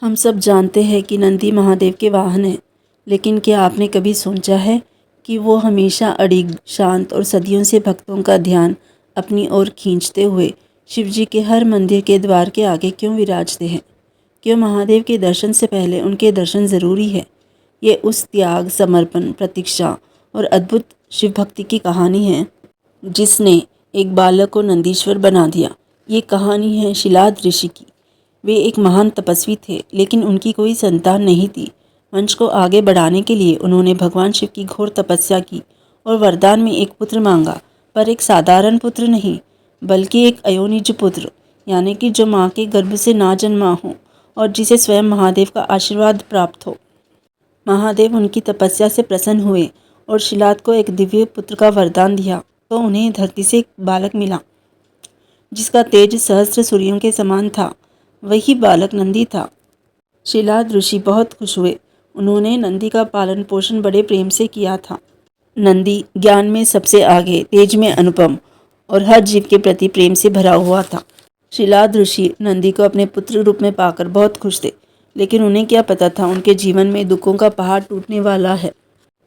हम सब जानते हैं कि नंदी महादेव के वाहन हैं, लेकिन क्या आपने कभी सोचा है कि वो हमेशा अडिग, शांत और सदियों से भक्तों का ध्यान अपनी ओर खींचते हुए शिवजी के हर मंदिर के द्वार के आगे क्यों विराजते हैं? क्यों महादेव के दर्शन से पहले उनके दर्शन ज़रूरी है? ये उस त्याग, समर्पण, प्रतीक्षा और अद्भुत शिव भक्ति की कहानी है जिसने एक बालक को नंदीश्वर बना दिया। ये कहानी है शिलाद ऋषि की। वे एक महान तपस्वी थे, लेकिन उनकी कोई संतान नहीं थी। वंश को आगे बढ़ाने के लिए उन्होंने भगवान शिव की घोर तपस्या की और वरदान में एक पुत्र मांगा, पर एक साधारण पुत्र नहीं, बल्कि एक अयोनिज पुत्र, यानी कि जो माँ के गर्भ से ना जन्मा हो और जिसे स्वयं महादेव का आशीर्वाद प्राप्त हो। महादेव उनकी तपस्या से प्रसन्न हुए और शिलाद को एक दिव्य पुत्र का वरदान दिया, तो उन्हें धरती से एक बालक मिला जिसका तेज सहस्त्र सूर्यों के समान था। वही बालक नंदी था। शिलाद ऋषि बहुत खुश हुए। उन्होंने नंदी का पालन पोषण बड़े प्रेम से किया था। नंदी ज्ञान में सबसे आगे, तेज में अनुपम और हर जीव के प्रति प्रेम से भरा हुआ था। शिलाद ऋषि नंदी को अपने पुत्र रूप में पाकर बहुत खुश थे, लेकिन उन्हें क्या पता था उनके जीवन में दुखों का पहाड़ टूटने वाला है।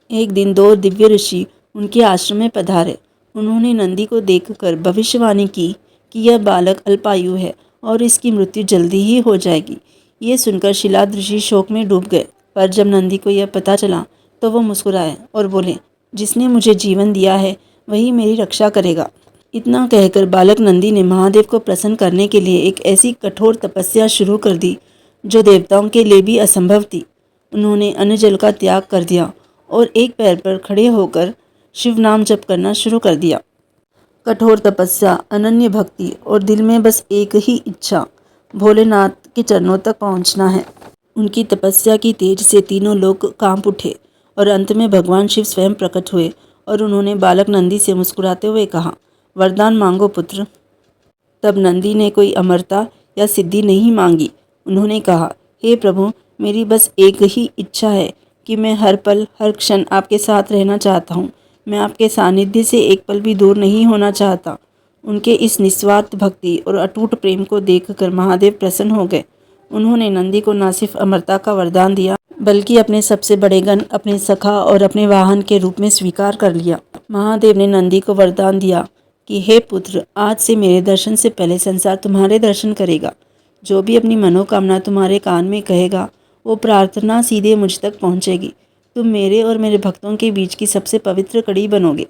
एक दिन दो दिव्य ऋषि उनके आश्रम में पधारे। उन्होंने नंदी को देखकर भविष्यवाणी की कि यह बालक अल्पायु है और इसकी मृत्यु जल्दी ही हो जाएगी। ये सुनकर शिलाद ऋषि शोक में डूब गए, पर जब नंदी को यह पता चला तो वो मुस्कुराए और बोले, जिसने मुझे जीवन दिया है वही मेरी रक्षा करेगा। इतना कहकर बालक नंदी ने महादेव को प्रसन्न करने के लिए एक ऐसी कठोर तपस्या शुरू कर दी जो देवताओं के लिए भी असंभव थी। उन्होंने अन्न जल का त्याग कर दिया और एक पैर पर खड़े होकर शिव नाम जप करना शुरू कर दिया। कठोर तपस्या, अनन्य भक्ति और दिल में बस एक ही इच्छा, भोलेनाथ के चरणों तक पहुंचना है। उनकी तपस्या की तेज से तीनों लोग कांप उठे और अंत में भगवान शिव स्वयं प्रकट हुए और उन्होंने बालक नंदी से मुस्कुराते हुए कहा, वरदान मांगो पुत्र। तब नंदी ने कोई अमरता या सिद्धि नहीं मांगी। उन्होंने कहा, हे प्रभु, मेरी बस एक ही इच्छा है कि मैं हर पल हर क्षण आपके साथ रहना चाहता हूँ। मैं आपके सानिध्य से एक पल भी दूर नहीं होना चाहता। उनके इस निस्वार्थ भक्ति और अटूट प्रेम को देखकर महादेव प्रसन्न हो गए। उन्होंने नंदी को न सिर्फ अमरता का वरदान दिया, बल्कि अपने सबसे बड़े गण, अपने सखा और अपने वाहन के रूप में स्वीकार कर लिया। महादेव ने नंदी को वरदान दिया कि हे पुत्र, आज से मेरे दर्शन से पहले संसार तुम्हारे दर्शन करेगा। जो भी अपनी मनोकामना तुम्हारे कान में कहेगा, वो प्रार्थना सीधे मुझ तक पहुँचेगी। तुम मेरे और मेरे भक्तों के बीच की सबसे पवित्र कड़ी बनोगे।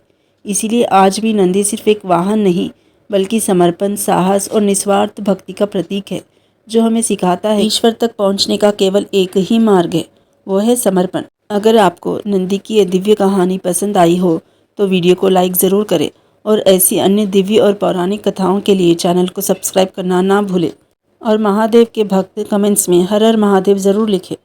इसीलिए आज भी नंदी सिर्फ एक वाहन नहीं, बल्कि समर्पण, साहस और निस्वार्थ भक्ति का प्रतीक है, जो हमें सिखाता है ईश्वर तक पहुंचने का केवल एक ही मार्ग है, वो है समर्पण। अगर आपको नंदी की यह दिव्य कहानी पसंद आई हो तो वीडियो को लाइक ज़रूर करें और ऐसी अन्य दिव्य और पौराणिक कथाओं के लिए चैनल को सब्सक्राइब करना ना भूलें। और महादेव के भक्त कमेंट्स में हर हर महादेव ज़रूर लिखें।